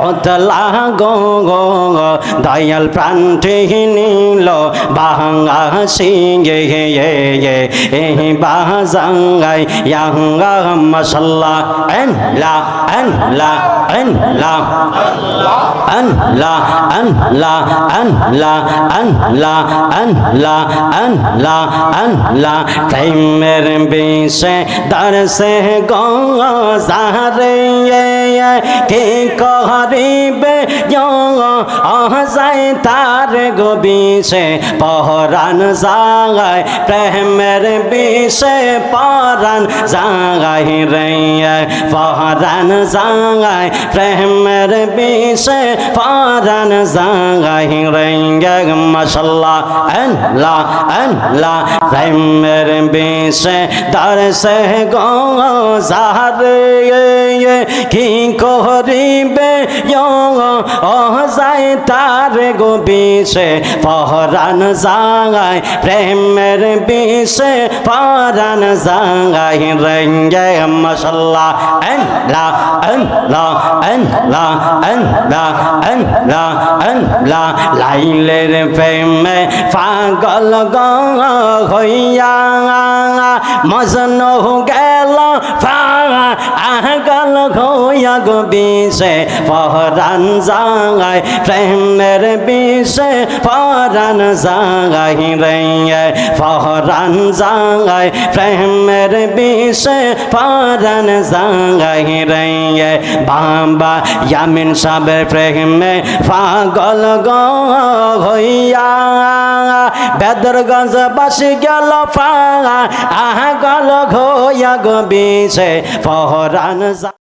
ওতলা গো গো দয়াল প্রাণটি নিল বাহাঙ্গা সিংহে এই বাজাঙ্গাই ইয়াঙ্গা মশাল্লা এন লা এন লা এন লা এন লা এন লা এন লা এন লা এন লা এন লা এন লা প্রেমের বিষে দরসে গো জারে কে করিবে যায় তার গো বিষে পহরান জাগায় প্রেমের বিষে পরান জাগায় রে পহরান জাগায় প্রেমের বিষে পরান জাগায় রে মাশাল্লাহ এন লা প্রেমের বিষে দরসে গো জারে কি করিবে যায় তার গো বিষে পহরান জাগায় প্রেমের বিষে পরান জাগায় রে মাশাল্লাহ এন লা এন লা এন লা এন লা এন লা এন লা লাইলের প্রেমে পাগল গো হইয়া মজনু গেল পাগল হইয়া গো বিষে পহরান জাগায় প্রেমের বিষে পরান জাগায় রে পহরান জাগায় প্রেমের বিষে পরান জাগায় রে বাবা ইয়ামিন সাহেবের প্রেমে পাগল গো হইয়া বেদরগঞ্জ বাসি গেল পাগল হইয়া গো বিষে পহরান